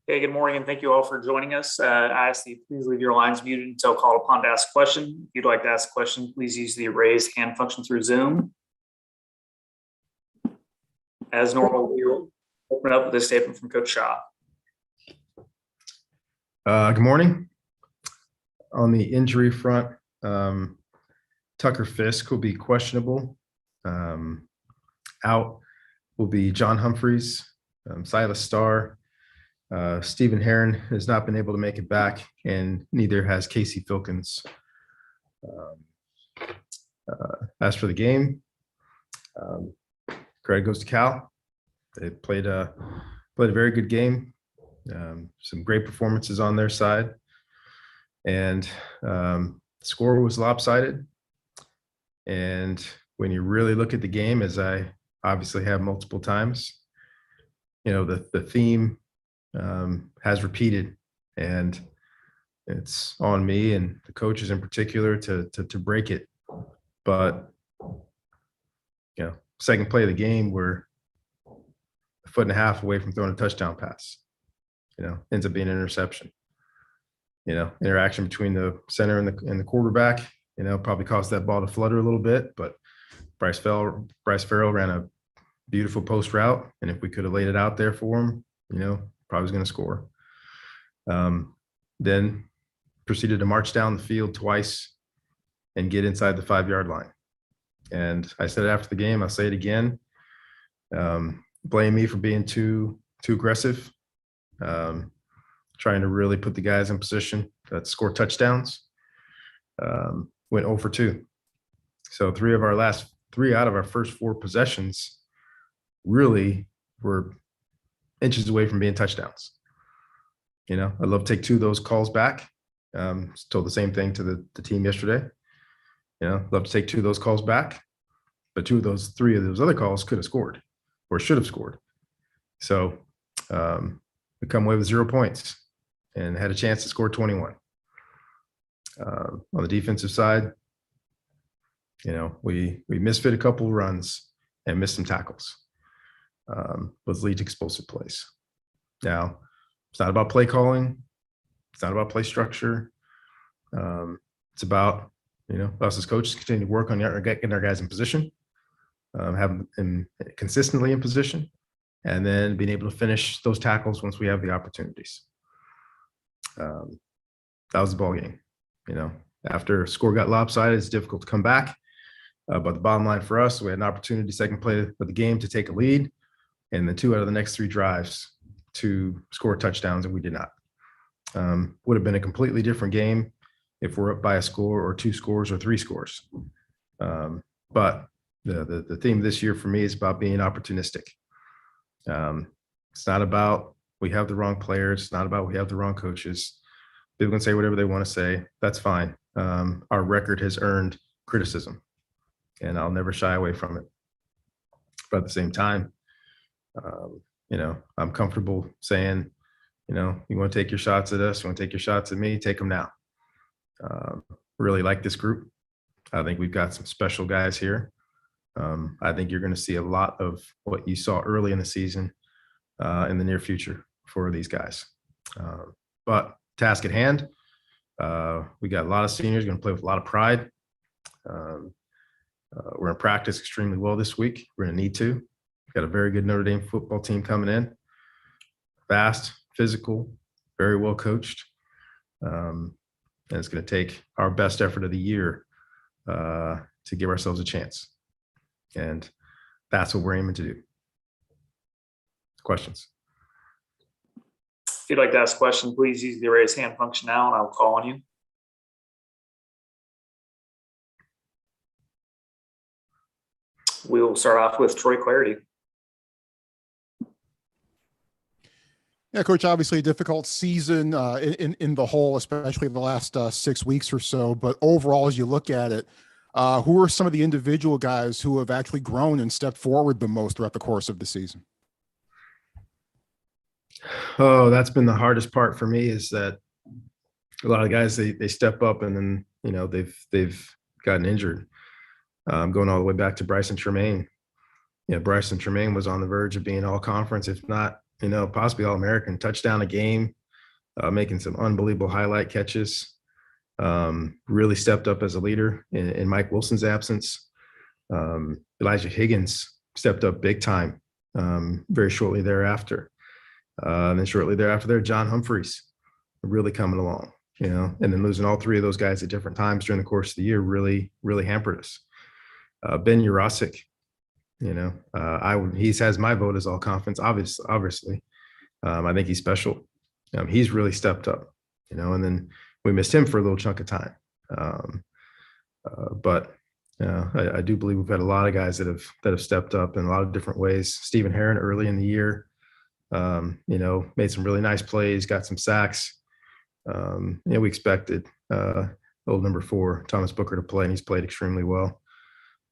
Hey, good morning, and thank you all for joining us. I ask that you please leave your lines muted until called upon to ask a question. If you'd like to ask a question, please use the raise hand function through Zoom. As normal, we will open up with a statement from Coach Shaw. Good morning. On the injury front, Tucker Fisk will be questionable. Out will be John Humphreys, Silas Starr. Stephen Heron has not been able to make it back, and neither has Casey Filkins. As for the game, credit goes to Cal. They played a very good game. Some great performances on their side, and the score was lopsided. And when you really look at the game, as I obviously have multiple times, you know, the theme has repeated, and it's on me and the coaches in particular to break it. But you know, second play of the game, we're a foot and a half away from throwing a touchdown pass. You know, ends up being an interception. You know, interaction between the center and the quarterback, you know, probably caused that ball to flutter a little bit, but Bryce Farrell ran a beautiful post route, and if we could have laid it out there for him, you know, probably was going to score. Then proceeded to march down the field twice and get inside the 5-yard line. And I said it after the game, I'll say it again. Blame me for being too aggressive, trying to really put the guys in position to score touchdowns. Went 0 for 2. So 3 out of our first 4 possessions really were inches away from being touchdowns. You know, I'd love to take 2 of those calls back. Told the same thing to the team yesterday. You know, love to take 2 of those calls back, but 3 of those other calls could have scored or should have scored. So we come away with 0 points and had a chance to score 21. On the defensive side, you know, we misfit a couple of runs and missed some tackles. Was lead to explosive plays. Now, it's not about play calling. It's not about play structure. It's about, you know, us as coaches continue to work on getting our guys in position, having them consistently in position, and then being able to finish those tackles once we have the opportunities. That was the ball game. You know, after a score got lopsided, it's difficult to come back. But the bottom line for us, we had an opportunity, second play of the game, to take a lead, and then 2 out of the next 3 drives to score touchdowns, and we did not. Would have been a completely different game if we're up by a score or 2 scores or 3 scores. But the theme this year for me is about being opportunistic. It's not about we have the wrong players. It's not about we have the wrong coaches. People can say whatever they want to say. That's fine. Our record has earned criticism, and I'll never shy away from it. But at the same time, you know, I'm comfortable saying, you know, you want to take your shots at us, you want to take your shots at me, take them now. Really like this group. I think we've got some special guys here. I think you're going to see a lot of what you saw early in the season in the near future for these guys. But task at hand, we got a lot of seniors going to play with a lot of pride. We're in practice extremely well this week. We're going to need to. Got a very good Notre Dame football team coming in. Fast, physical, very well coached. And it's going to take our best effort of the year to give ourselves a chance. And that's what we're aiming to do. Questions? If you'd like to ask a question, please use the raise hand function now, and I'll call on you. We'll start off with Troy Clarity. Yeah, Coach, obviously a difficult season in the whole, especially the last 6 weeks or so. But overall, as you look at it, who are some of the individual guys who have actually grown and stepped forward the most throughout the course of the season? Oh, that's been the hardest part for me, is that a lot of guys, they step up and then, you know, they've gotten injured. Going all the way back to Bryson Tremaine. You know, Bryson Tremaine was on the verge of being all conference, if not possibly All-American, touchdown a game, making some unbelievable highlight catches. Really stepped up as a leader in Mike Wilson's absence. Elijah Higgins stepped up big time very shortly thereafter. And then shortly thereafter, John Humphreys really coming along, and then losing all three of those guys at different times during the course of the year really, really hampered us. Ben Urosic, he has my vote as all conference, obviously. I think he's special. He's really stepped up, and then we missed him for a little chunk of time. But I do believe we've had a lot of guys that have stepped up in a lot of different ways. Stephen Herron early in the year, made some really nice plays, got some sacks. We expected old number 4, Thomas Booker, to play, and he's played extremely well.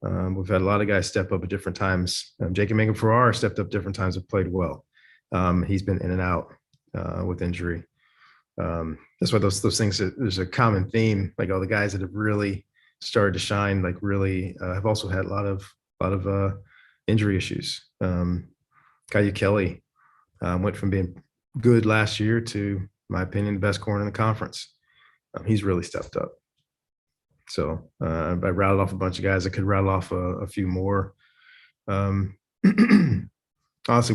We've had a lot of guys step up at different times. Jacob Mangum-Farrar stepped up different times, have played well. He's been in and out with injury. That's why those things, there's a common theme, like all the guys that have really started to shine, like really have also had a lot of injury issues. Caillou Kelly went from being good last year to, in my opinion, the best corner in the conference. He's really stepped up. So I rattled off a bunch of guys. I could rattle off a few more. Honestly,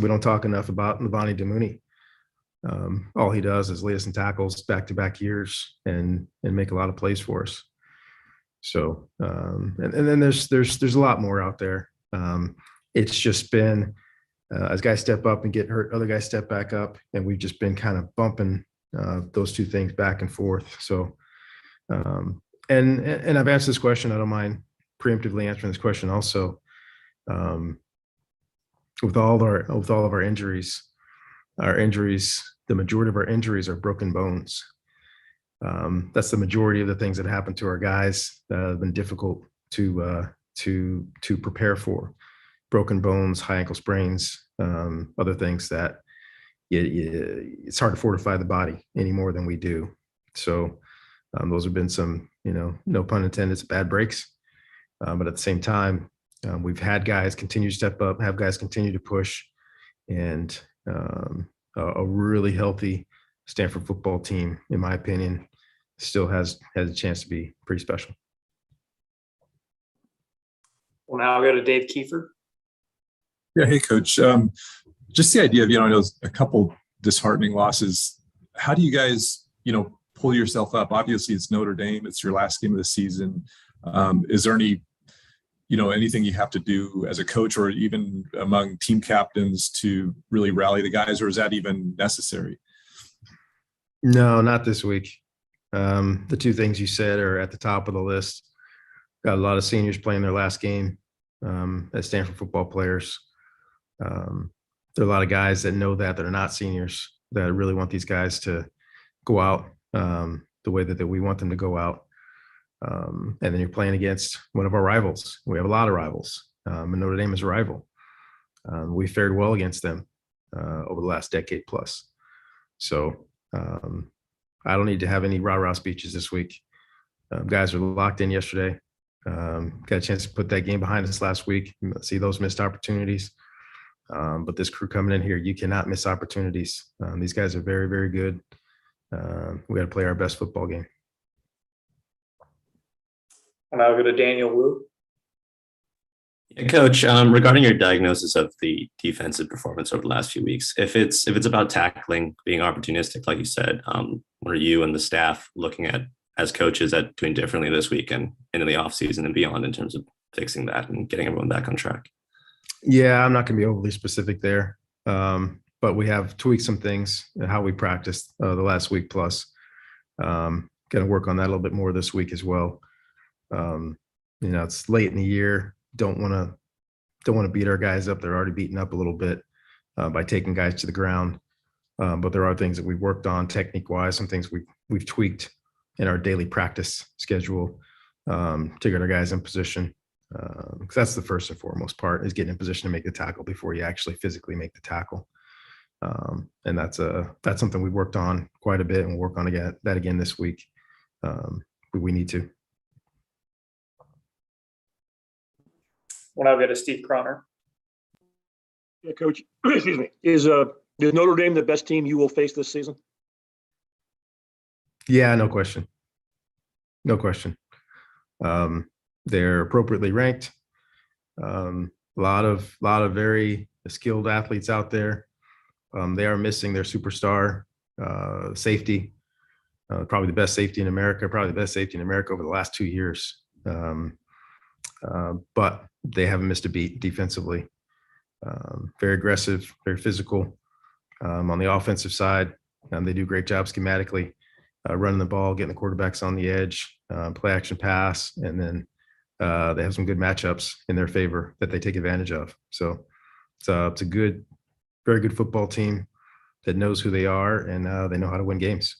we don't talk enough about Navani Damuni. All he does is lead us in tackles back-to-back years and make a lot of plays for us. So and then there's a lot more out there. It's just been as guys step up and get hurt, other guys step back up, and we've just been kind of bumping those two things back and forth. So and I've asked this question. I don't mind preemptively answering this question also. With all of our injuries, the majority of our injuries are broken bones. That's the majority of the things that happen to our guys that have been difficult to prepare for. Broken bones, high ankle sprains, other things that it's hard to fortify the body any more than we do. So those have been some, no pun intended, it's bad breaks. But at the same time, we've had guys continue to step up, have guys continue to push, and a really healthy Stanford football team, in my opinion, still has a chance to be pretty special. We'll now go to Dave Kiefer. Yeah, hey, Coach. Just the idea of, I know a couple disheartening losses. How do you guys, pull yourself up? Obviously, it's Notre Dame. It's your last game of the season. Is there any, anything you have to do as a coach or even among team captains to really rally the guys, or is that even necessary? No, not this week. The two things you said are at the top of the list. Got a lot of seniors playing their last game as Stanford football players. There are a lot of guys that know that are not seniors that really want these guys to go out the way that we want them to go out. And then you're playing against one of our rivals. We have a lot of rivals, and Notre Dame is a rival. We fared well against them over the last decade plus. So I don't need to have any rah-rah speeches this week. Guys are locked in yesterday. Got a chance to put that game behind us last week, see those missed opportunities. But this crew coming in here, you cannot miss opportunities. These guys are very, very good. We got to play our best football game. And I'll go to Daniel Wu. Yeah, Coach, regarding your diagnosis of the defensive performance over the last few weeks, if it's about tackling, being opportunistic, like you said, what are you and the staff looking at as coaches at doing differently this week and into the offseason and beyond in terms of fixing that and getting everyone back on track? Yeah, I'm not going to be overly specific there, but we have tweaked some things in how we practiced the last week plus. Going to work on that a little bit more this week as well. It's late in the year. Don't want to beat our guys up. They're already beaten up a little bit by taking guys to the ground. But there are things that we've worked on technique-wise, some things we've tweaked in our daily practice schedule to get our guys in position. Because that's the first and foremost part, is getting in position to make the tackle before you actually physically make the tackle. And that's something we've worked on quite a bit, and we'll work on that again this week. We need to. We'll now go to Steve Croner. Yeah, Coach, excuse me. Is Is Notre Dame the best team you will face this season? Yeah, no question. No question. They're appropriately ranked. A lot of very skilled athletes out there. They are missing their superstar safety, probably the best safety in America, over the last 2 years. But they haven't missed a beat defensively. Very aggressive, very physical. On the offensive side, they do a great job schematically, running the ball, getting the quarterbacks on the edge, play action pass, and then they have some good matchups in their favor that they take advantage of. So it's a good, very good football team that knows who they are, and they know how to win games.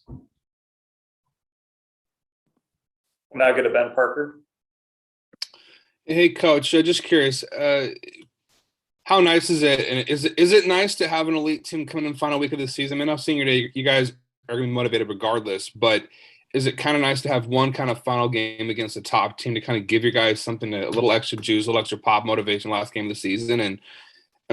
We'll now go to Ben Parker. Hey, Coach, just curious, how nice is it? And is it nice to have an elite team coming in the final week of the season? I mean, senior day, you guys are going to be motivated regardless, but is it kind of nice to have one kind of final game against a top team to kind of give your guys something, a little extra juice, a little extra pop motivation last game of the season, and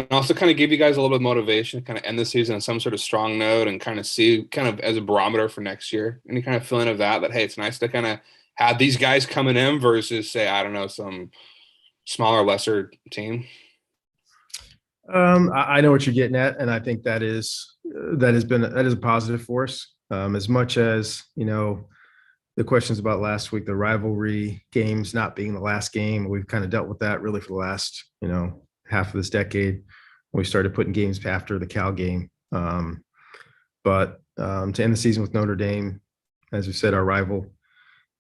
also kind of give you guys a little bit of motivation, kind of end the season on some sort of strong note and kind of see kind of as a barometer for next year? Any kind of feeling of that, hey, it's nice to kind of have these guys coming in versus, say, I don't know, some smaller, lesser team? I know what you're getting at, and I think that is a positive for us. As much as, you know, the questions about last week, the rivalry games not being the last game, we've kind of dealt with that really for the last, you know, half of this decade. We started putting games after the Cal game. But to end the season with Notre Dame, as we said, our rival,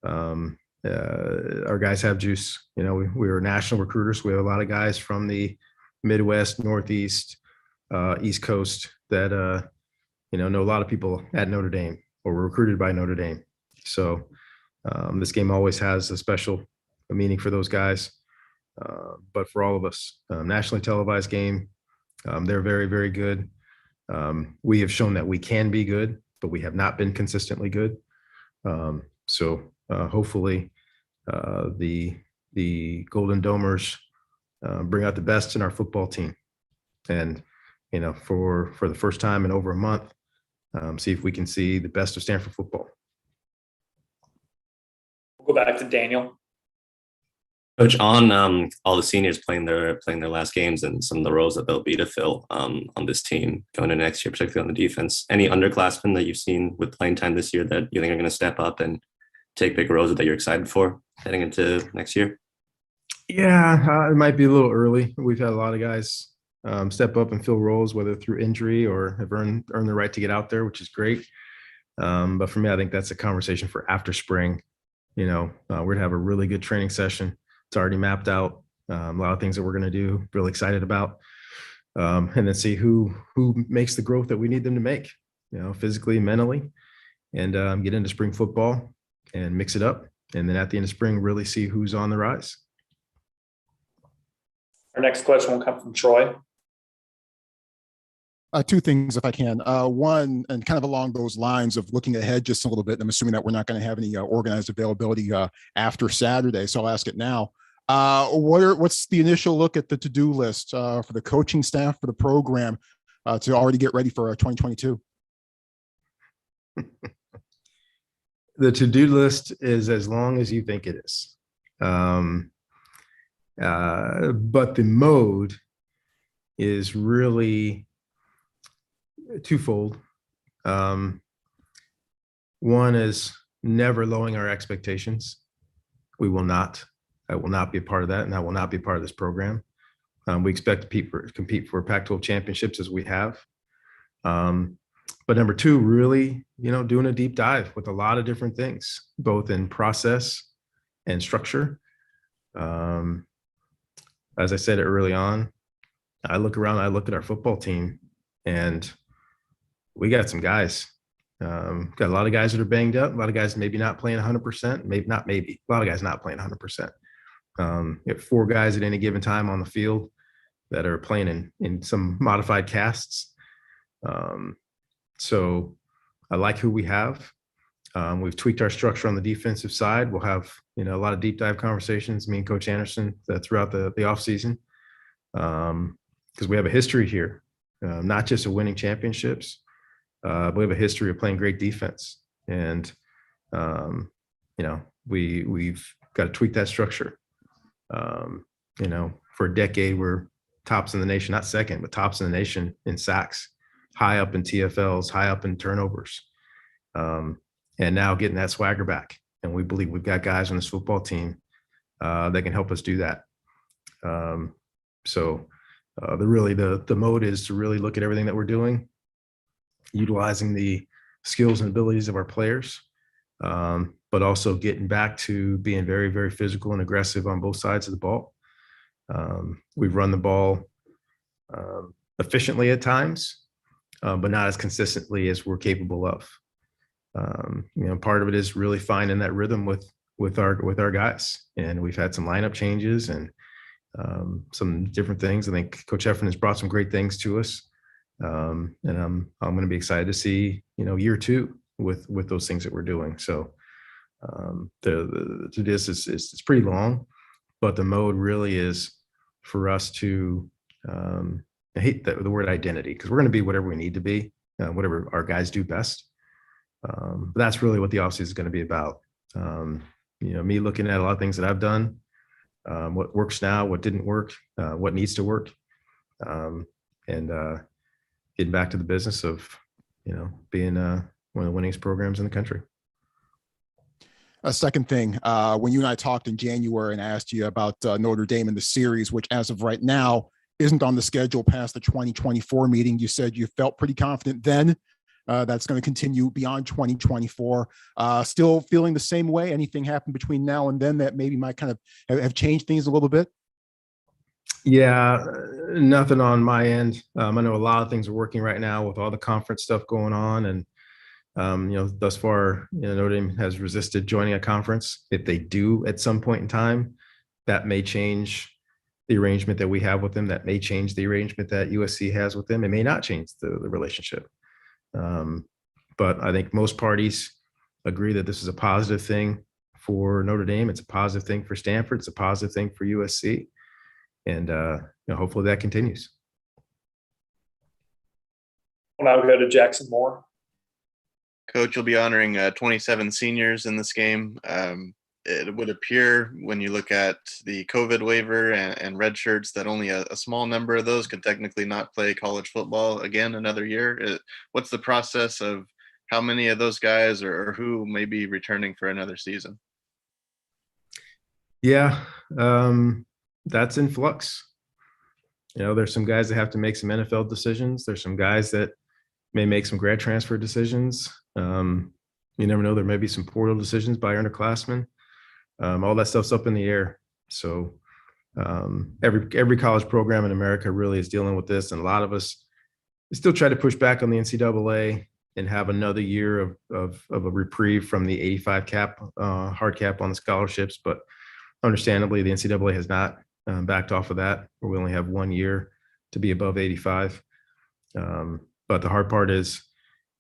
our guys have juice. You know, we were national recruiters. We have a lot of guys from the Midwest, Northeast, East Coast that, you know a lot of people at Notre Dame or were recruited by Notre Dame. So this game always has a special meaning for those guys. But for all of us, nationally televised game, they're very, very good. We have shown that we can be good, but we have not been consistently good. So hopefully the Golden Domers bring out the best in our football team, and, you know, for the first time in over a month, see if we can see the best of Stanford football. We'll go back to Daniel. Coach, on all the seniors playing their last games and some of the roles that they'll be to fill on this team going into next year, particularly on the defense, any underclassmen that you've seen with playing time this year that you think are going to step up and take big roles that you're excited for heading into next year? Yeah, it might be a little early. We've had a lot of guys step up and fill roles, whether through injury or have earned the right to get out there, which is great. But for me, I think that's a conversation for after spring. You know, we're gonna have a really good training session. It's already mapped out. A lot of things that we're gonna do. Really excited about, and then see who makes the growth that we need them to make. You know, physically, mentally, and get into spring football and mix it up. And then at the end of spring, really see who's on the rise. Our next question will come from Troy. Two things, if I can. One, and kind of along those lines of looking ahead just a little bit, I'm assuming that we're not going to have any organized availability after Saturday, so I'll ask it now. What's the initial look at the to-do list for the coaching staff, for the program, to already get ready for 2022? The to-do list is as long as you think it is. But the mode is really twofold. One is never lowering our expectations. We will not. I will not be a part of that, and I will not be a part of this program. We expect to compete for Pac-12 championships as we have. But number two, really, you know, doing a deep dive with a lot of different things, both in process and structure. As I said early on, I look around, I look at our football team, and we got some guys. Got a lot of guys that are banged up, a lot of guys maybe not playing 100%, a lot of guys not playing 100%. You have 4 guys at any given time on the field that are playing in some modified casts. So I like who we have. We've tweaked our structure on the defensive side. We'll have, you know, a lot of deep dive conversations, me and Coach Anderson, throughout the off season, because we have a history here not just of winning championships, but we have a history of playing great defense. And, we've got to tweak that structure. For a decade, we're tops in the nation, not second, but tops in the nation in sacks, high up in TFLs, high up in turnovers. And now getting that swagger back. And we believe we've got guys on this football team that can help us do that. The mode is to really look at everything that we're doing, utilizing the skills and abilities of our players, but also getting back to being very, very physical and aggressive on both sides of the ball. We've run the ball efficiently at times, but not as consistently as we're capable of. Part of it is really finding that rhythm with our guys, and we've had some lineup changes and some different things. I think Coach Efron has brought some great things to us, and I'm going to be excited to see year two with those things that we're doing. So it's pretty long, but the mode really is for us to I hate the word identity, because we're going to be whatever we need to be, whatever our guys do best. But that's really what the offseason is going to be about. Me looking at a lot of things that I've done, what works now, what didn't work, what needs to work, and getting back to the business of, being one of the winningest programs in the country. A second thing, when you and I talked in January and I asked you about Notre Dame in the series, which as of right now isn't on the schedule past the 2024 meeting, you said you felt pretty confident then. That's going to continue beyond 2024. Still feeling the same way? Anything happened between now and then that maybe might kind of have changed things a little bit? Yeah, nothing on my end. I know a lot of things are working right now with all the conference stuff going on. And, thus far, Notre Dame has resisted joining a conference. If they do at some point in time, that may change the arrangement that we have with them. That may change the arrangement that USC has with them. It may not change the relationship. But I think most parties agree that this is a positive thing for Notre Dame. It's a positive thing for Stanford. It's a positive thing for USC. And hopefully that continues. Well, now we go to Jackson Moore. Coach, you'll be honoring 27 seniors in this game. It would appear when you look at the COVID waiver and red shirts that only a small number of those could technically not play college football again another year. What's the process of how many of those guys or who may be returning for another season? Yeah, that's in flux. There's some guys that have to make some NFL decisions. There's some guys that may make some grad transfer decisions. You never know. There may be some portal decisions by underclassmen. All that stuff's up in the air. So every college program in America really is dealing with this. And a lot of us still try to push back on the NCAA and have another year of a reprieve from the 85 cap, hard cap on the scholarships. But understandably, the NCAA has not backed off of that, where we only have 1 year to be above 85. But the hard part is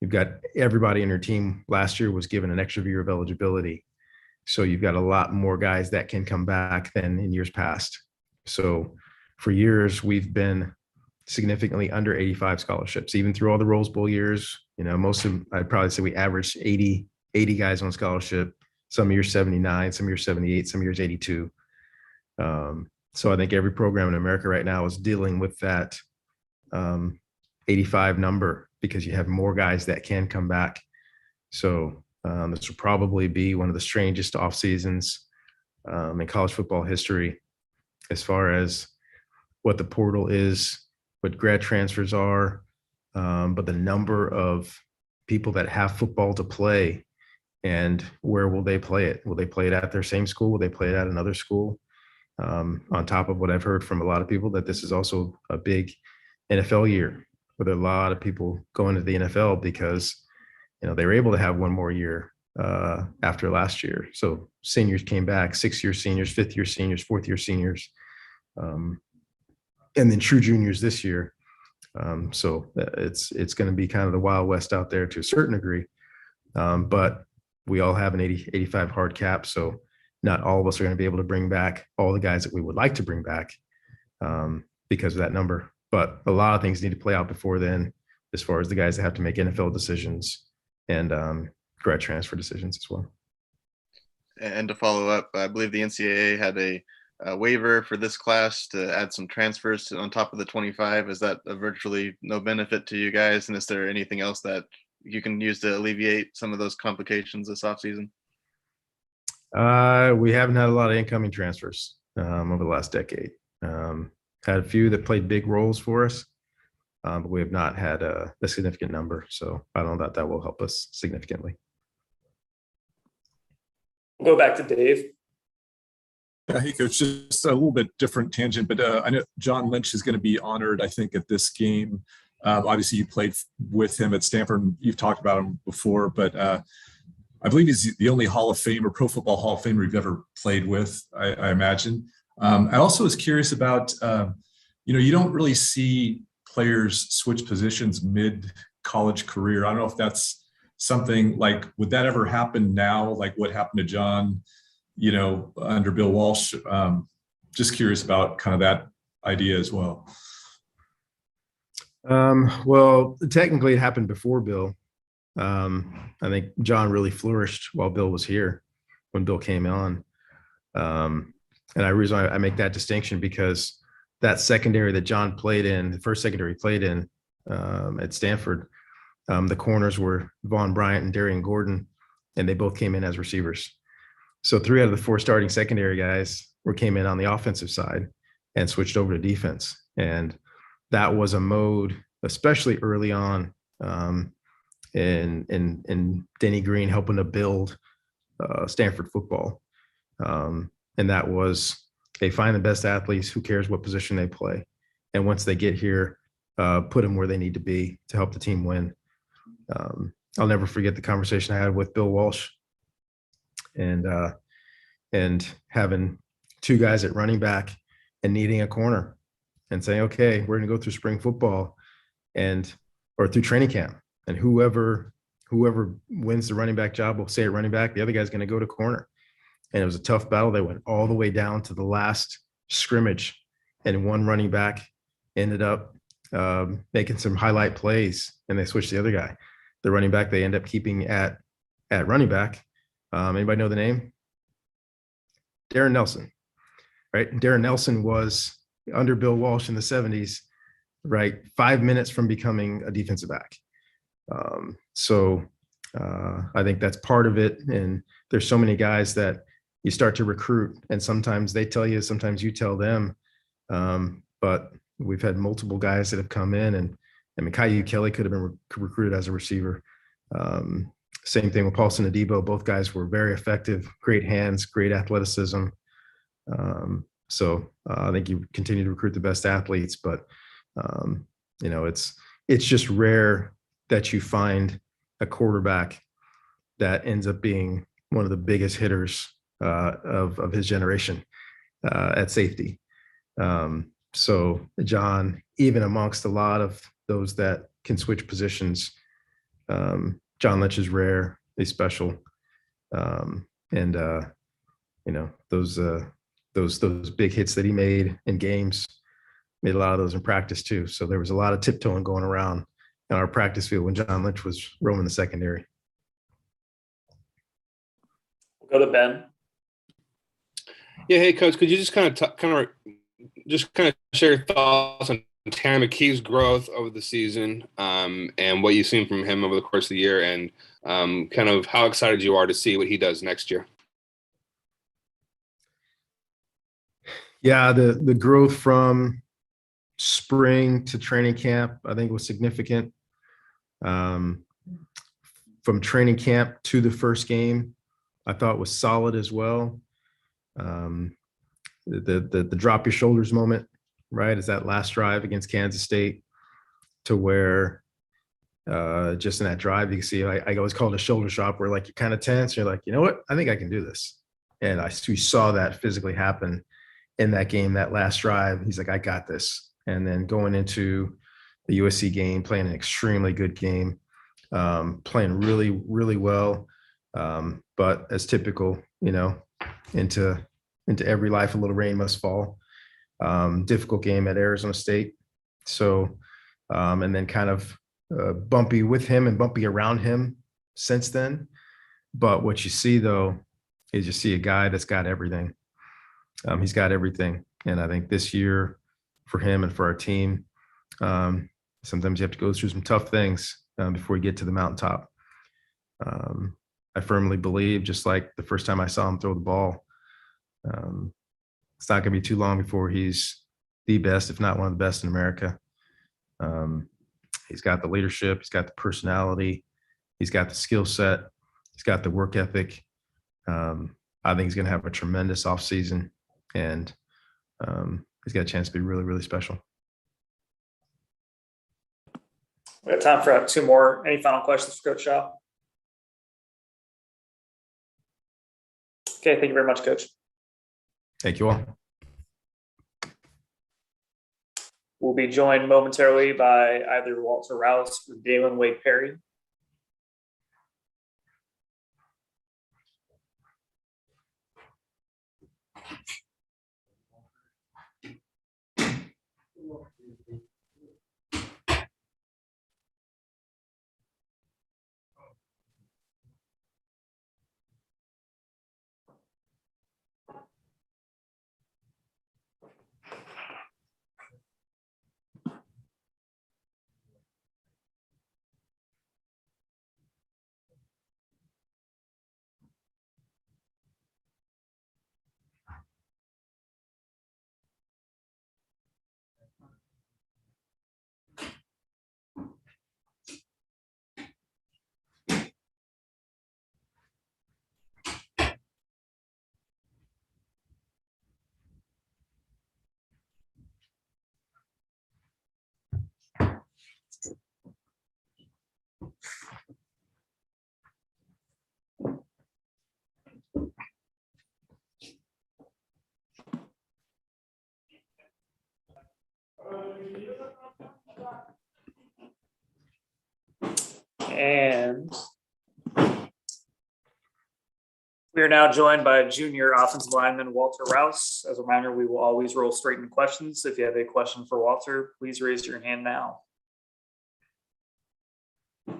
you've got everybody in your team last year was given an extra year of eligibility. So you've got a lot more guys that can come back than in years past. So for years, we've been significantly under 85 scholarships, even through all the Rose Bowl years. Most of them, I'd probably say we averaged 80 guys on scholarship. Some years 79, some years 78, some years 82. So I think every program in America right now is dealing with that 85 number, because you have more guys that can come back. So this will probably be one of the strangest off seasons in college football history, as far as what the portal is, what grad transfers are, but the number of people that have football to play, and where will they play it? Will they play it at their same school? Will they play it at another school? On top of what I've heard from a lot of people, that this is also a big NFL year, where there are a lot of people going to the NFL because they were able to have one more year after last year. So seniors came back, 6-year seniors, 5th-year seniors, 4th-year seniors, and then true juniors this year. So it's going to be kind of the Wild West out there to a certain degree. But we all have an 85 hard cap. So not all of us are going to be able to bring back all the guys that we would like to bring back because of that number. but a lot of things need to play out before then, as far as the guys that have to make NFL decisions and grad transfer decisions as well. And to follow up, I believe the NCAA had a waiver for this class to add some transfers on top of the 25. Is that a virtually no benefit to you guys? And is there anything else that you can use to alleviate some of those complications this offseason? We haven't had a lot of incoming transfers over the last decade. Had a few that played big roles for us, but we have not had a significant number. So I don't know that will help us significantly. We'll go back to Dave. Hey, Coach, just a little bit different tangent, but I know John Lynch is going to be honored, I think, at this game. Obviously, you played with him at Stanford. And you've talked about him before, but I believe he's the only Hall of Fame or Pro Football Hall of Famer you've ever played with, I imagine. I also was curious about, you don't really see players switch positions mid-college career. I don't know if that's something like, would that ever happen now? Like what happened to John, under Bill Walsh? Just curious about kind of that idea as well. Well, technically it happened before Bill. I think John really flourished while Bill was here, when Bill came on. And the reason I make that distinction, because that secondary that John played in, the first secondary he played in at Stanford, the corners were Vaughn Bryant and Darian Gordon, and they both came in as receivers. So 3 out of the 4 starting secondary guys came in on the offensive side and switched over to defense. And that was a mode, especially early on, in Denny Green helping to build Stanford football. And that was, they find the best athletes, who cares what position they play. And once they get here, put them where they need to be to help the team win. I'll never forget the conversation I had with Bill Walsh and having 2 guys at running back and needing a corner and saying, okay, we're going to go through spring football or through training camp. And whoever wins the running back job will stay at running back. The other guy's going to go to corner. And it was a tough battle. They went all the way down to the last scrimmage, and one running back ended up making some highlight plays, and they switched the other guy. The running back they end up keeping at running back. Anybody know the name? Darren Nelson, right? Darren Nelson was under Bill Walsh in the 70s, right? 5 minutes from becoming a defensive back. So I think that's part of it. And there's so many guys that you start to recruit, and sometimes they tell you, sometimes you tell them. But we've had multiple guys that have come in, and I mean, Caillou Kelly could have been recruited as a receiver. Same thing with Paulson Adebo. Both guys were very effective, great hands, great athleticism. So I think you continue to recruit the best athletes, but it's just rare that you find a quarterback that ends up being one of the biggest hitters of his generation at safety. So John, even amongst a lot of those that can switch positions, John Lynch is rare, he's special. Those big hits that he made in games, made a lot of those in practice too. So there was a lot of tiptoeing going around in our practice field when John Lynch was roaming the secondary. We'll go to Ben. Yeah, hey Coach, could you just kind of share your thoughts on Tanner McKee's growth over the season, and what you've seen from him over the course of the year, and kind of how excited you are to see what he does next year? Yeah, the growth from spring to training camp, I think, was significant. From training camp to the first game, I thought was solid as well. The drop your shoulders moment, right, is that last drive against Kansas State, to where just in that drive, you can see I always call it a shoulder shot, where like you're kind of tense, you're like, you know what, I think I can do this. And we saw that physically happen in that game, that last drive. He's like, I got this. And then going into the USC game, playing an extremely good game, playing really, really well. But as typical, into every life, a little rain must fall. Difficult game at Arizona State. So, and then kind of bumpy with him and bumpy around him since then. But what you see though is you see a guy that's got everything. He's got everything, and I think this year for him and for our team, sometimes you have to go through some tough things before you get to the mountaintop. I firmly believe, just like the first time I saw him throw the ball, it's not going to be too long before he's the best, if not one of the best in America. He's got the leadership, he's got the personality, he's got the skill set, he's got the work ethic. I think he's going to have a tremendous offseason, and he's got a chance to be really, really special. We have time for 2 more. Any final questions for Coach Shaw? Okay, thank you very much, Coach. Thank you all. We'll be joined momentarily by either Walter Rouse or Dalen Wade-Perry. And we are now joined by junior offensive lineman Walter Rouse. As a reminder, we will always roll straight into questions. If you have a question for Walter, please raise your hand now. We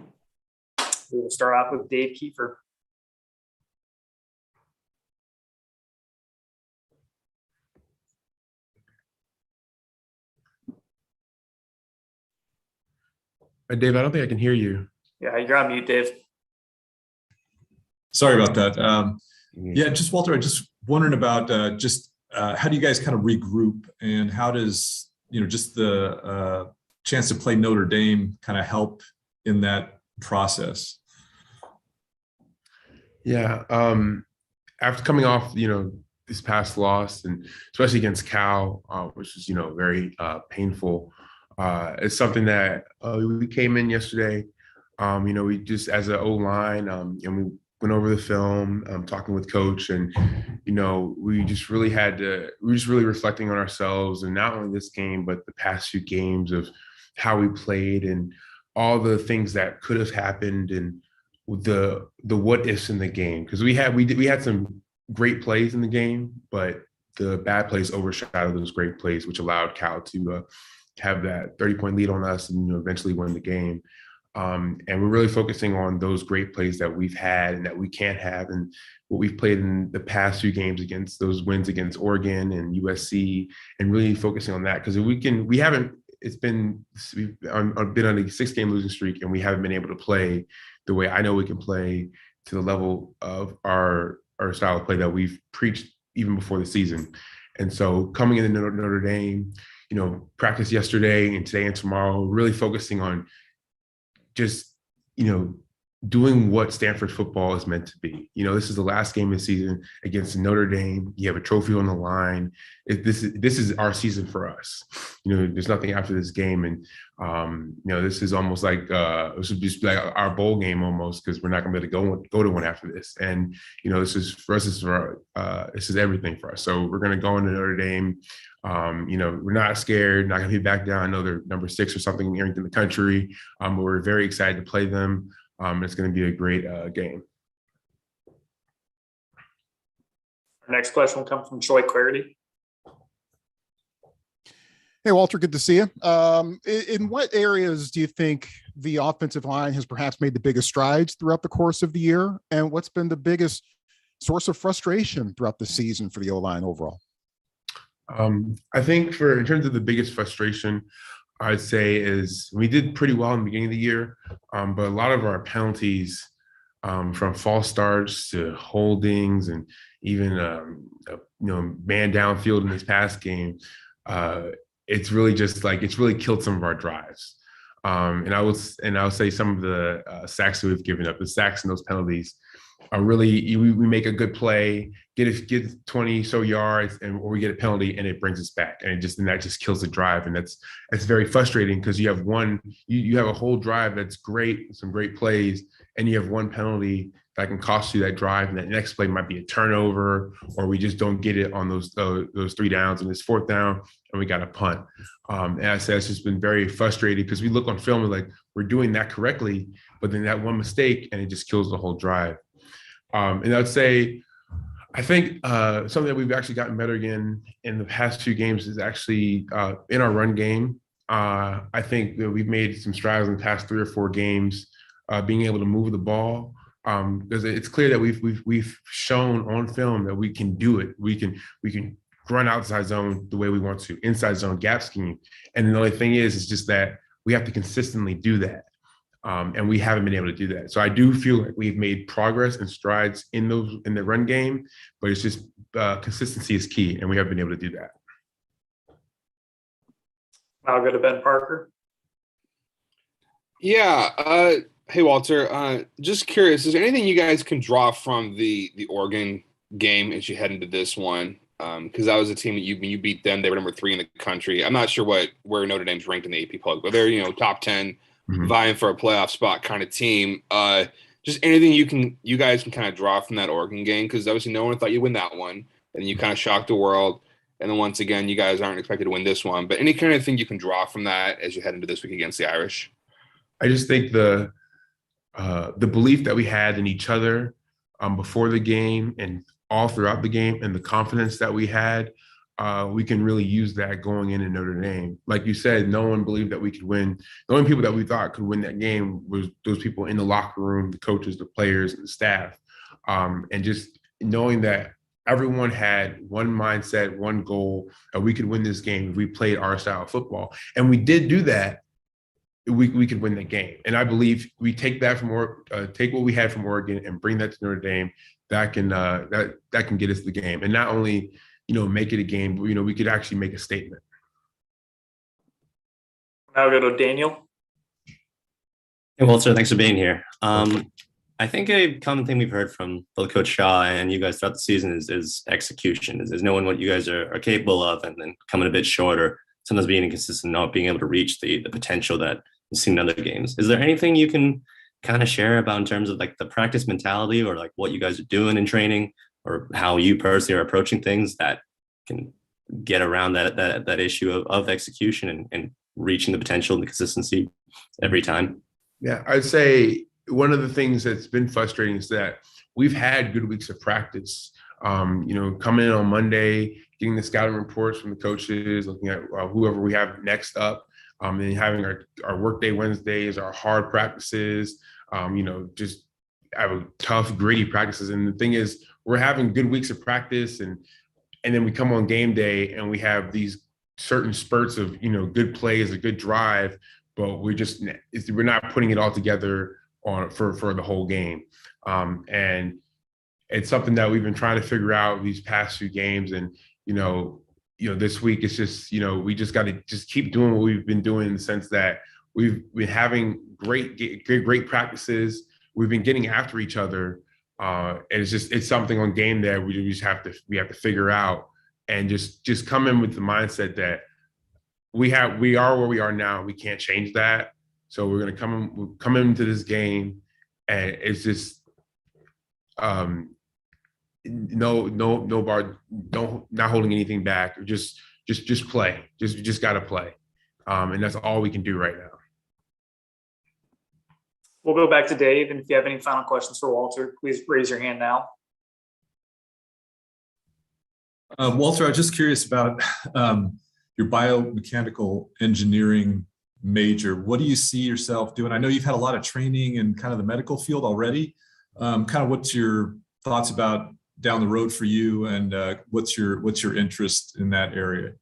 will start off with Dave Kiefer. Dave, I don't think I can hear you. Yeah, you're on mute, Dave. Sorry about that. Yeah, just Walter, I just wondering about how do you guys kind of regroup, and how does, just the chance to play Notre Dame kind of help in that process? Yeah. After coming off, this past loss, and especially against Cal, which was, very painful, it's something that we came in yesterday. We just, as an O-line, and we went over the film, talking with coach, and, we just really reflecting on ourselves, and not only this game, but the past few games of how we played and all the things that could have happened, and the what ifs in the game. Because we had some great plays in the game, but the bad plays overshadowed those great plays, which allowed Cal to have that 30-point lead on us and eventually win the game. And we're really focusing on those great plays that we've had and that we can't have, and what we've played in the past few games against those wins against Oregon and USC, and really focusing on that. Because we've been on a 6-game losing streak, and we haven't been able to play the way I know we can play, to the level of our style of play that we've preached even before the season. And so coming into Notre Dame, practice yesterday and today and tomorrow, really focusing on just, doing what Stanford football is meant to be. This is the last game of the season against Notre Dame. You have a trophy on the line. This is our season for us. There's nothing after this game. And, this is almost like, it should just be like our bowl game almost, because we're not going to be able to go to one after this. And, this is for us, this is everything for us. So we're going to go into Notre Dame. We're not scared, not going to be back down. I know they're number 6 or something in the country. But we're very excited to play them. It's going to be a great game. Our next question will come from Troy Clarity. Hey, Walter, good to see you. In what areas do you think the offensive line has perhaps made the biggest strides throughout the course of the year? And what's been the biggest source of frustration throughout the season for the O-line overall? I think in terms of the biggest frustration, I'd say is we did pretty well in the beginning of the year, but a lot of our penalties, from false starts to holdings and even man downfield in this past game, it's really just like it's really killed some of our drives. And I'll say some of the sacks that we've given up, the sacks and those penalties are really we make a good play, get 20 so yards, or we get a penalty and it brings us back, and that just kills the drive, and that's very frustrating because you have you have a whole drive that's great, some great plays, and you have one penalty that can cost you that drive, and that next play might be a turnover, or we just don't get it on those 3 downs, and it's 4th down, and we got a punt. And I said it's just been very frustrating because we look on film and like we're doing that correctly, but then that one mistake and it just kills the whole drive. And I'd say, I think something that we've actually gotten better in the past 2 games is actually in our run game. I think that we've made some strides in the past 3 or 4 games, being able to move the ball, because it's clear that we've shown on film that we can do it. We can run outside zone the way we want to, inside zone, gap scheme, and the only thing is just that we have to consistently do that. And we haven't been able to do that. So I do feel like we've made progress and strides in the run game, but it's just consistency is key, and we haven't been able to do that. I'll go to Ben Parker. Yeah. Hey, Walter. Just curious, is there anything you guys can draw from the Oregon game as you head into this one? Because that was a team that you beat them. They were number 3 in the country. I'm not sure where Notre Dame's ranked in the AP poll, but they're top 10. Mm-hmm. Vying for a playoff spot kind of team. Just anything you guys can kind of draw from that Oregon game, because obviously no one thought you'd win that one, and you kind of shocked the world. And then once again, you guys aren't expected to win this one. But any kind of thing you can draw from that as you head into this week against the Irish? I just think the belief that we had in each other before the game and all throughout the game, and the confidence that we had, we can really use that going in Notre Dame. Like you said, no one believed that we could win. The only people that we thought could win that game was those people in the locker room, the coaches, the players, and the staff. And just knowing that everyone had one mindset, one goal, that we could win this game if we played our style of football. And we did do that. We could win that game. And I believe we take that take what we had from Oregon and bring that to Notre Dame. That can get us the game. And not only make it a game, but, we could actually make a statement. Now go to Daniel. Hey, Walter, thanks for being here. I think a common thing we've heard from both Coach Shaw and you guys throughout the season is execution, is knowing what you guys are capable of and then coming a bit shorter, sometimes being inconsistent, not being able to reach the potential that you've seen in other games. Is there anything you can kind of share about in terms of like the practice mentality, or like what you guys are doing in training, or how you personally are approaching things that can get around that issue of execution and reaching the potential and the consistency every time? Yeah, I'd say one of the things that's been frustrating is that we've had good weeks of practice. Coming in on Monday, getting the scouting reports from the coaches, looking at whoever we have next up, and having our workday Wednesdays, our hard practices, just have tough, gritty practices. And the thing is, we're having good weeks of practice, and then we come on game day and we have these certain spurts of, good plays, a good drive, but we're not putting it all together for the whole game. And it's something that we've been trying to figure out these past few games. And, this week it's just, we just got to just keep doing what we've been doing, in the sense that we've been having great practices. We've been getting after each other. And it's something on game day we have to figure out, and just come in with the mindset that we are where we are now. We can't change that. So we're going to come into this game, and it's just no not holding anything back. Just play. Just got to play, and that's all we can do right now. We'll go back to Dave, and if you have any final questions for Walter, please raise your hand now. Walter, I was just curious about your biomechanical engineering major. What do you see yourself doing? I know you've had a lot of training in kind of the medical field already. Kind of what's your thoughts about down the road for you, and what's your interest in that area?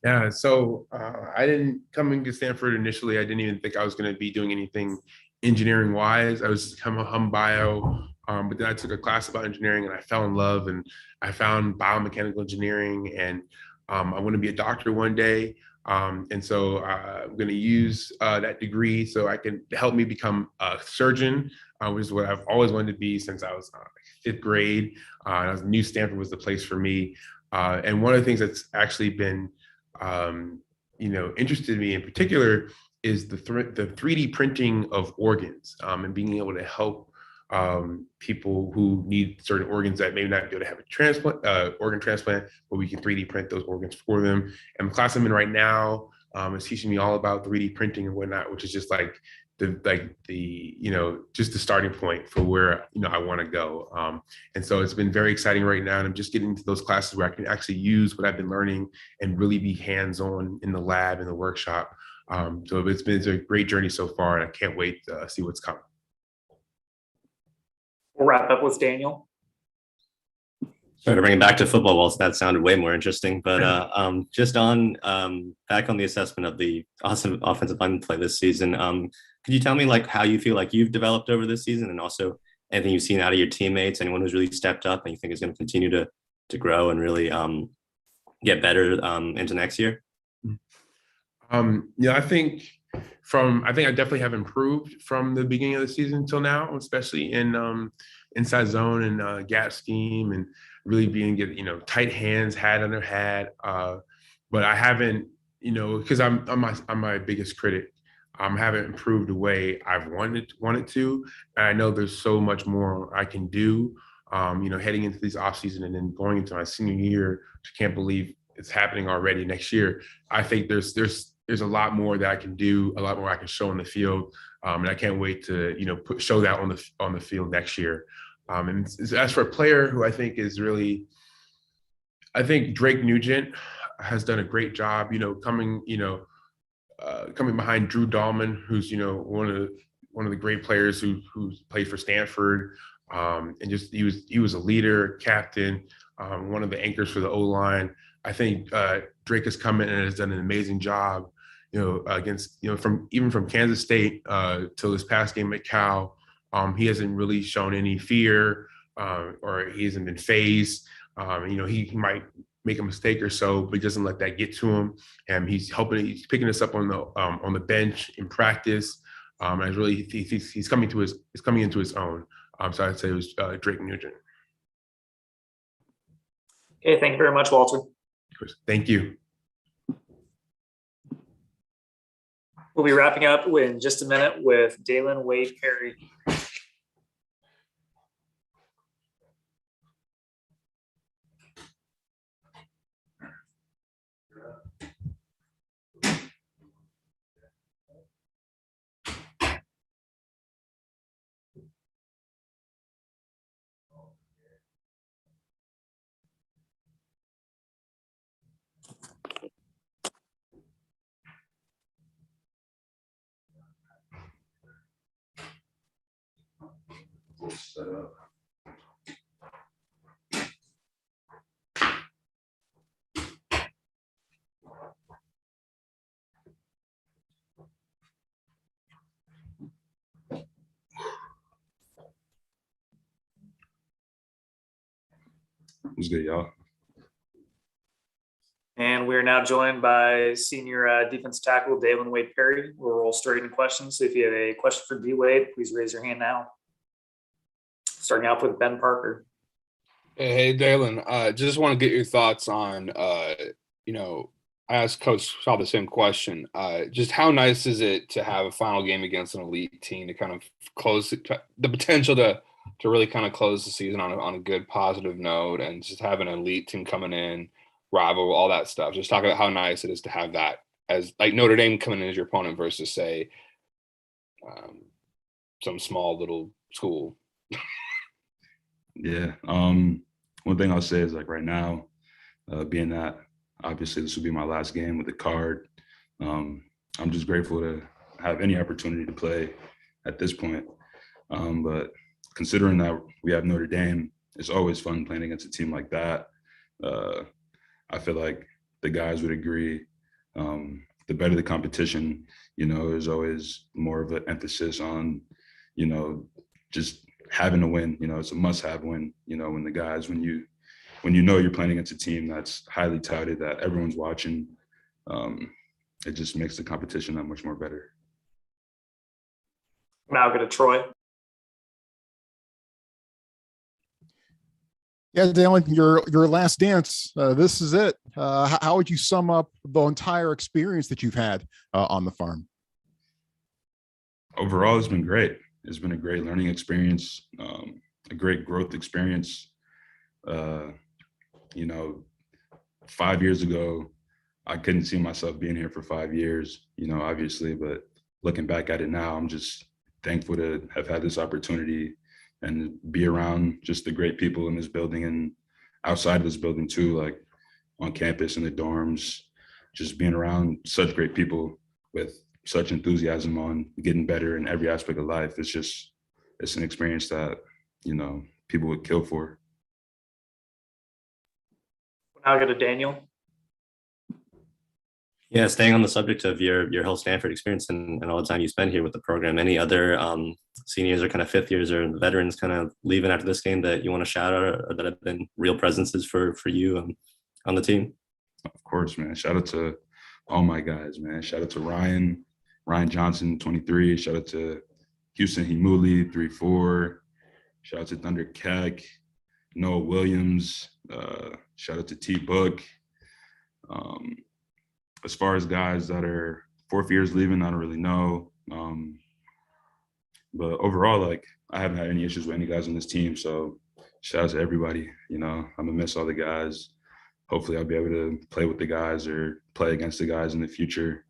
Yeah, so I didn't come into Stanford initially. I didn't even think I was going to be doing anything engineering wise. I was kind of a hum bio, but then I took a class about engineering and I fell in love, and I found biomechanical engineering, and I want to be a doctor one day. And so I'm going to use that degree so I can help me become a surgeon, which is what I've always wanted to be since I was fifth grade. I knew Stanford was the place for me. And one of the things that's actually been interested me in particular is the 3D printing of organs, and being able to help people who need certain organs that may not be able to have a transplant, organ transplant, but we can 3D print those organs for them. And the class I'm in right now is teaching me all about 3D printing and whatnot, which is just like just the starting point for where I want to go. And so it's been very exciting right now, and I'm just getting into those classes where I can actually use what I've been learning and really be hands-on in the lab, in the workshop. So it's a great journey so far, and I can't wait to see what's coming. We'll wrap up with Daniel. Sorry to bring it back to football, Waltz. That sounded way more interesting. But just on back on the assessment of the awesome offensive lineman play this season, could you tell me like how you feel like you've developed over this season, and also anything you've seen out of your teammates, anyone who's really stepped up and you think is going to continue to grow and really get better into next year? I think I definitely have improved from the beginning of the season till now, especially in inside zone and gap scheme, and really being tight hands, hat under hat. But I haven't, because I'm my biggest critic. Haven't improved the way I've wanted to, and I know there's so much more I can do. Heading into this off season and then going into my senior year, I can't believe it's happening already next year. I think there's a lot more that I can do, a lot more I can show on the field, and I can't wait to show that on the field next year. And as for a player who I think is really, I think Drake Nugent has done a great job, coming behind Drew Dahlman, who's one of the great players who's played for Stanford, and just he was a leader, captain, one of the anchors for the O-line. I think Drake has come in and has done an amazing job, against from Kansas State till this past game at Cal. He hasn't really shown any fear, or he hasn't been phased. He might make a mistake or so, but he doesn't let that get to him. And he's picking us up on the bench in practice. And really, he's coming into his own. So I'd say it was Drake Nugent. Okay, thank you very much, Walter. Thank you. We'll be wrapping up in just a minute with Dalen Wade-Perry. Set up. What's good, y'all? And we're now joined by senior defense tackle Dalen Wade-Perry. We'll roll straight into questions. So if you have a question for D. Wade, please raise your hand now. Starting off with Ben Parker. Hey, Dalen. Just want to get your thoughts on, I asked Coach Shaw the same question. Just how nice is it to have a final game against an elite team to kind of close the potential to really kind of close the season on a good positive note, and just have an elite team coming in, rival, all that stuff. Just talk about how nice it is to have that as like Notre Dame coming in as your opponent versus say some small little school. Yeah. One thing I'll say is like right now, being that obviously this will be my last game with the card. I'm just grateful to have any opportunity to play at this point. But considering that we have Notre Dame, it's always fun playing against a team like that. I feel like the guys would agree. The better the competition, there's always more of an emphasis on, just having a win. It's a must-have win. When the guys, when you know you're playing against a team that's highly touted, that everyone's watching, it just makes the competition that much more better. Now go to Troy. Yeah, Dalen, your last dance. This is it. How would you sum up the entire experience that you've had on the farm? Overall, it's been great. It's been a great learning experience, a great growth experience. 5 years ago, I couldn't see myself being here for 5 years, obviously, but looking back at it now, I'm just thankful to have had this opportunity and be around just the great people in this building and outside of this building too, like on campus in the dorms, just being around such great people with such enthusiasm on getting better in every aspect of life. It's an experience that, people would kill for. Now go to Daniel. Yeah, staying on the subject of your whole Stanford experience and all the time you spend here with the program, any other seniors or kind of fifth years or veterans kind of leaving after this game that you want to shout out or that have been real presences for you on the team? Of course, man. Shout out to all my guys, man. Shout out to Ryan Johnson, 23. Shout out to Houston Himuli, 3-4. Shout out to Thunder Keck, Noah Williams. Shout out to T Book. As far as guys that are fourth years leaving, I don't really know. But overall, I haven't had any issues with any guys on this team. So shout out to everybody. I'm gonna miss all the guys. Hopefully I'll be able to play with the guys or play against the guys in the future.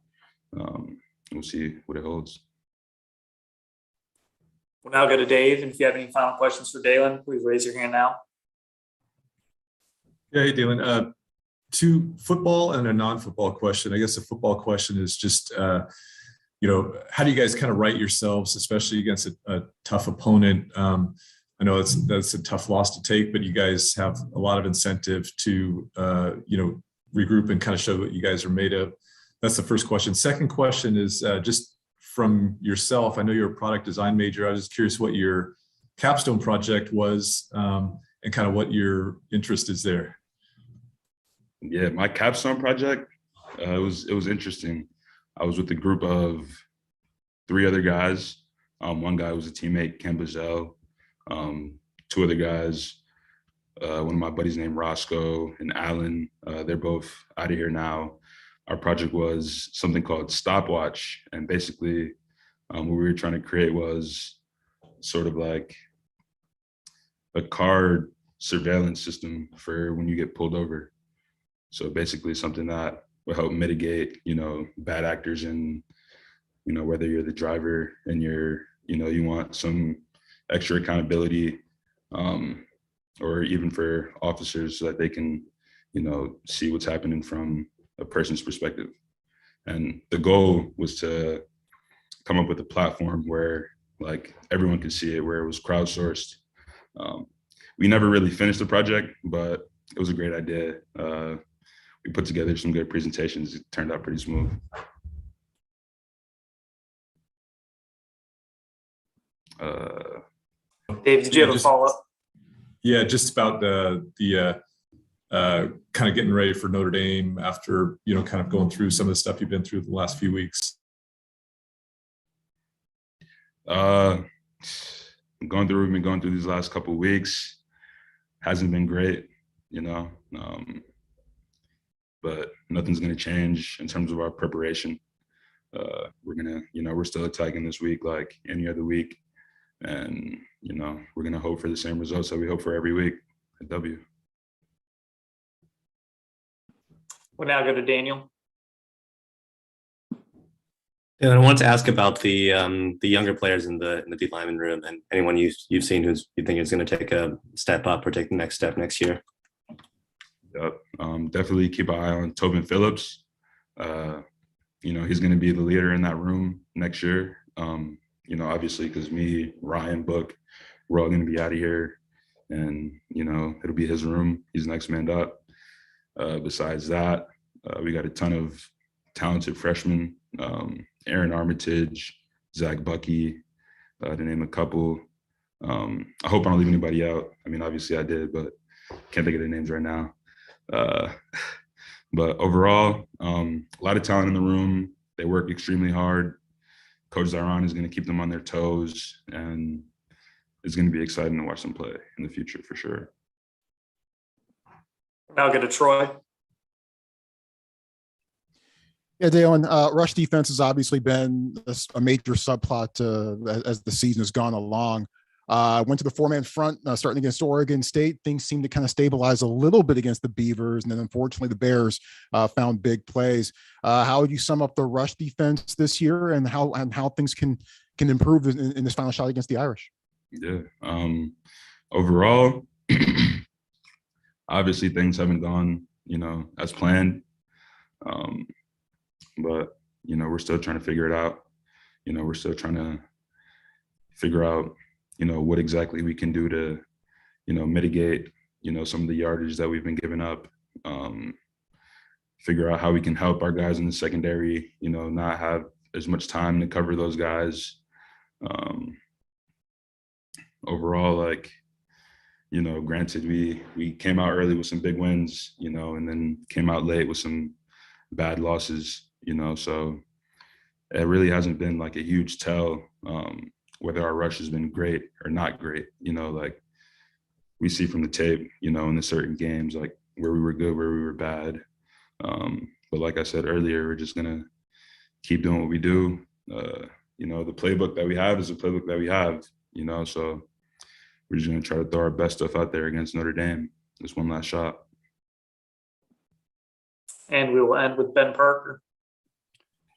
We'll see what it holds. We'll now go to Dave. And if you have any final questions for Dalen, please raise your hand now. Yeah, hey, Dalen. Two football and a non-football question. I guess the football question is just, how do you guys kind of write yourselves, especially against a tough opponent? I know that's a tough loss to take, but you guys have a lot of incentive to, regroup and kind of show what you guys are made of. That's the first question. Second question is just from yourself. I know you're a product design major. I was just curious what your capstone project was and kind of what your interest is there. Yeah, my capstone project, it was interesting. I was with a group of 3 other guys. One guy was a teammate, Ken Bazell. 2 other guys, one of my buddies named Roscoe and Alan. They're both out of here now. Our project was something called Stopwatch. And basically what we were trying to create was sort of like a car surveillance system for when you get pulled over. So basically something that will help mitigate, bad actors and, whether you're the driver and you want some extra accountability or even for officers so that they can, see what's happening from a person's perspective. And the goal was to come up with a platform where everyone could see it, where it was crowdsourced. We never really finished the project, but it was a great idea. We put together some good presentations. It turned out pretty smooth. Dave, did you have a follow-up? Yeah, just about the kind of getting ready for Notre Dame after, kind of going through some of the stuff you've been through the last few weeks. We've been going through these last couple of weeks. Hasn't been great, but nothing's going to change in terms of our preparation. We're still attacking this week like any other week. And, we're going to hope for the same results that we hope for every week, a W. We'll now go to Daniel. And I want to ask about the younger players in the D lineman room and anyone you've seen you think is going to take a step up or take the next step next year. Yep. Definitely keep an eye on Tobin Phillips. He's going to be the leader in that room next year. Obviously, because me, Ryan, Book, we're all going to be out of here, and it'll be his room. He's next man up. Besides that, we got a ton of talented freshmen: Aaron Armitage, Zach Bucky, to name a couple. I hope I don't leave anybody out. I mean, obviously I did, but can't think of their names right now. But overall, a lot of talent in the room. They work extremely hard. Coach Zyron is going to keep them on their toes, and it's going to be exciting to watch them play in the future for sure. Now go to Troy. Yeah, Dalen, rush defense has obviously been a major subplot as the season has gone along. Went to the four-man front starting against Oregon State. Things seemed to kind of stabilize a little bit against the Beavers, and then unfortunately the Bears found big plays. How would you sum up the rush defense this year, and how things can improve in this final shot against the Irish? Yeah. Overall, obviously things haven't gone, as planned. But we're still trying to figure it out. We're still trying to figure out, what exactly we can do to, mitigate, some of the yardage that we've been giving up. Figure out how we can help our guys in the secondary, not have as much time to cover those guys. Overall, granted, we came out early with some big wins, and then came out late with some bad losses, so it really hasn't been like a huge tell whether our rush has been great or not great. We see from the tape, in the certain games, like where we were good, where we were bad. But like I said earlier, we're just gonna keep doing what we do. The playbook that we have is the playbook that we have, so we're just gonna try to throw our best stuff out there against Notre Dame. This one last shot. And we will end with Ben Parker.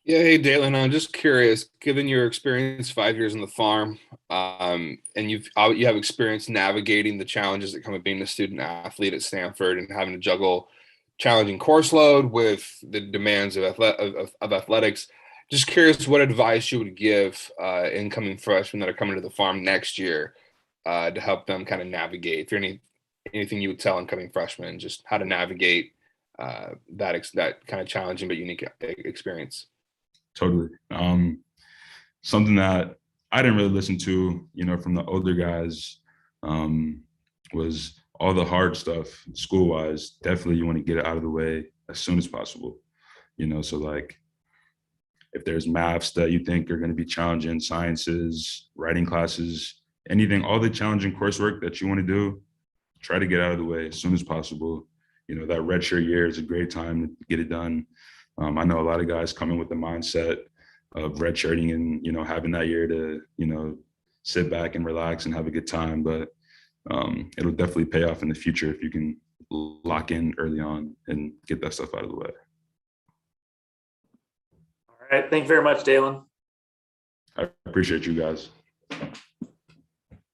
Yeah, hey Dalen, I'm just curious, given your experience 5 years on the farm, and you have experience navigating the challenges that come with being a student athlete at Stanford and having to juggle challenging course load with the demands of athletics. Just curious what advice you would give incoming freshmen that are coming to the farm next year to help them kind of navigate. If there anything you would tell incoming freshmen, just how to navigate that kind of challenging but unique experience. Totally. Something that I didn't really listen to, from the older guys, was all the hard stuff school-wise. Definitely you want to get it out of the way as soon as possible. So like if there's maths that you think are going to be challenging, sciences, writing classes, anything, all the challenging coursework that you want to do, try to get out of the way as soon as possible. That redshirt year is a great time to get it done. I know a lot of guys come in with the mindset of redshirting and, having that year to, sit back and relax and have a good time. But it'll definitely pay off in the future if you can lock in early on and get that stuff out of the way. All right. Thank you very much, Dalen. I appreciate you guys.